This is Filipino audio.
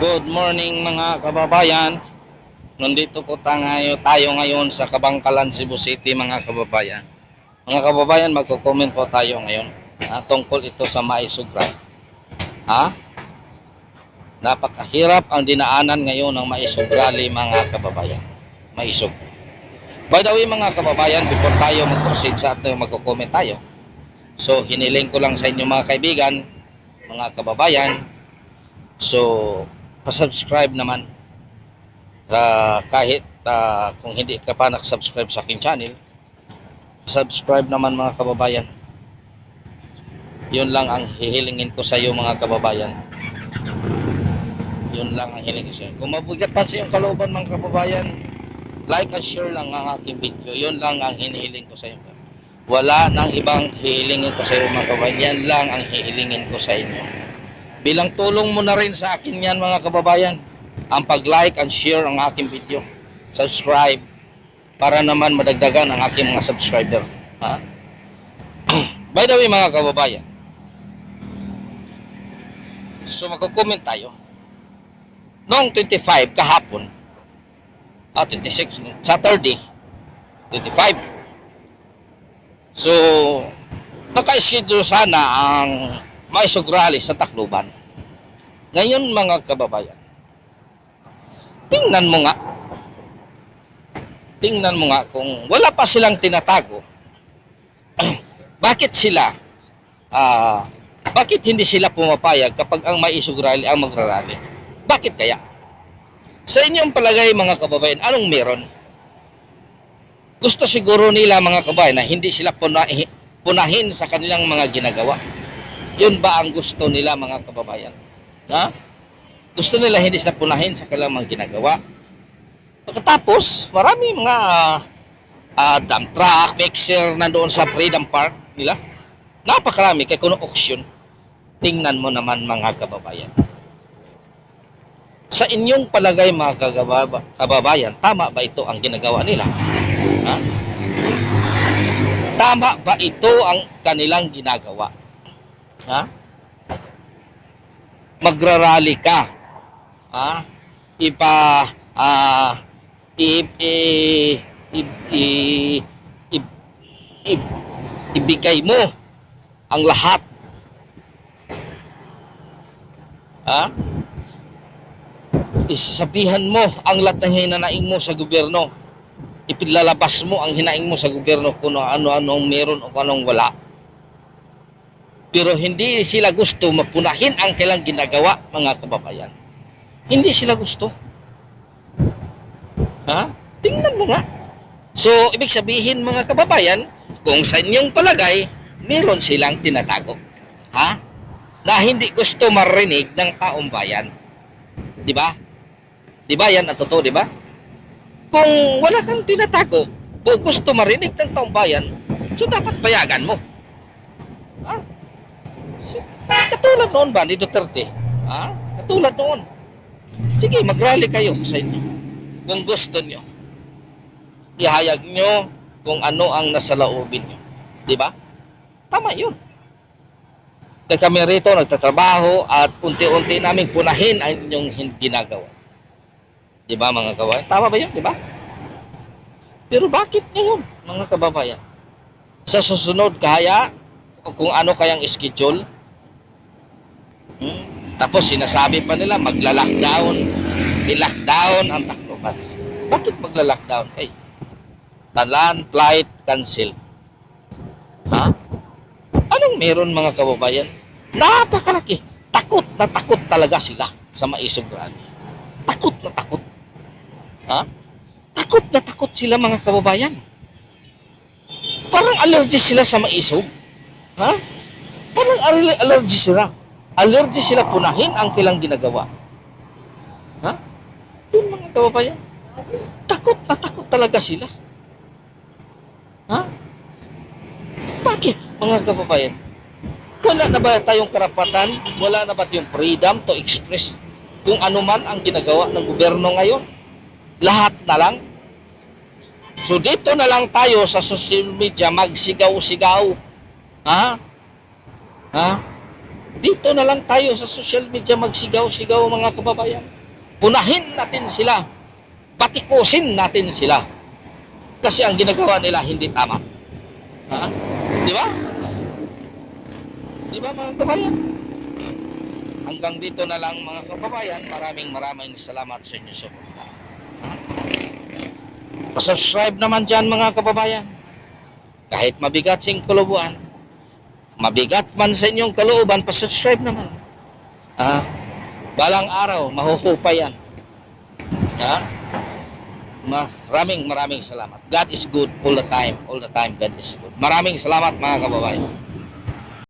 Good morning mga kababayan. Nandito po tayo ngayon sa Kabangkalan, Cebu City mga kababayan. Mga kababayan, magko-comment po tayo ngayon tungkol ito sa maisugra. Ha? Napakahirap ang dinaanan ngayon ng maisugrali mga kababayan. Maisug. By the way mga kababayan, before tayo mag-proceed sa ating magko-comment tayo. So hiniling ko lang sa inyo mga kaibigan, mga kababayan. So pa-subscribe naman. Kahit kung hindi ka pa nakasubscribe sa aking channel, subscribe naman mga kababayan. Yun lang ang hihilingin ko sa iyo mga kababayan. Yun lang ang hihilingin ko sa iyo. Kung mabigat pa sa iyong kalooban mga kababayan, like and share lang ang aking video. Yun lang ang hinihiling ko sa iyo. Wala nang ibang hihilingin ko sa iyo mga kababayan. Yan lang ang hihilingin ko sa inyo. Bilang tulong mo na rin sa akin yan mga kababayan, ang pag-like and share ang aking video. Subscribe para naman madagdagan ang aking mga subscriber. Ha? By the way mga kababayan, so magko-comment tayo. Noong 25 kahapon, 26 Saturday 25. So naka-schedule sana ang maisugrali sa Tacloban. Ngayon mga kababayan, tingnan mo nga kung wala pa silang tinatago, bakit hindi sila pumapayag kapag ang maisugrali ang magrarally? Bakit kaya? Sa inyong palagay mga kababayan, anong meron? Gusto siguro nila mga kababayan na hindi sila punahin sa kanilang mga ginagawa. Yun ba ang gusto nila mga kababayan? Ha? Gusto nila hindi sila punahin sa kanilang mga ginagawa. Pagkatapos, marami mga dump truck, mixer nandoon sa Freedom Park nila. Napakarami kay kuno auction. Tingnan mo naman mga kababayan. Sa inyong palagay mga kababayan, tama ba ito ang ginagawa nila? Ha? Tama ba ito ang kanilang ginagawa? Ha? Magrarally ka. Ha? Ibigay mo ang lahat. Ha? Isasabihan mo ang lahat ng hinanaing mo sa gobyerno. Ipilalabas mo ang hinaing mo sa gobyerno kung ano-ano ang meron o kung anong wala. Pero hindi sila gusto mapunahin ang kailang ginagawa mga kababayan. Hindi sila gusto. Ha? Tingnan mo nga. So, ibig sabihin mga kababayan, kung sa inyong palagay, meron silang tinatago. Ha? Na hindi gusto marinig ng taong bayan. Di ba? Di ba yan ang totoo, di ba? Kung wala kang tinatago o gusto marinig ng taong bayan, so dapat payagan mo. Ha? Katulad noon ba ni Duterte? Ha? Katulad noon. Sige, mag-rally kayo sa inyo. Kung gusto nyo. Ihayag nyo kung ano ang nasa loobin nyo. Di ba? Tama yun. Kaya kami rito nagtatrabaho at unti-unti namin punahin ang inyong ginagawa. Di ba mga kababayan? Tama ba yun? Di ba? Pero bakit ngayon mga kababayan? Sa susunod kaya kung ano kayang schedule, tapos sinasabi pa nila magla-lockdown, i-lockdown ang Tacloban. Bakit magla-lockdown? Hey, talan, flight, cancel. Ha? Anong meron mga kababayan? Napakalaki. Takot na takot talaga sila sa maisugrali. Takot na takot. Ha? Takot na takot sila mga kababayan. Parang allergy sila sa maisog. Ha? Parang allergy sila. Allergy sila punahin ang kilang ginagawa. Ha? Yun mga kababayan. Takot na takot talaga sila. Ha? Bakit mga kababayan? Wala na ba tayong karapatan? Wala na ba tayong freedom to express kung ano man ang ginagawa ng gobyerno ngayon? Lahat na lang. So dito na lang tayo sa social media magsigaw-sigaw. Ha? Ha? Dito na lang tayo sa social media magsigaw-sigaw mga kababayan. Punahin natin sila. Batikusin natin sila. Kasi ang ginagawa nila hindi tama. Ha? Di ba? Di ba mga kababayan? Hanggang dito na lang mga kababayan. Maraming salamat sa inyo suporta. Pa-subscribe naman dyan mga kababayan. Kahit mabigat sing kulubuan, mabigat man sa inyong kalooban, pa-subscribe naman. Balang araw, mahuhupay yan. Maraming salamat. God is good all the time. All the time, God is good. Maraming salamat mga kababayan.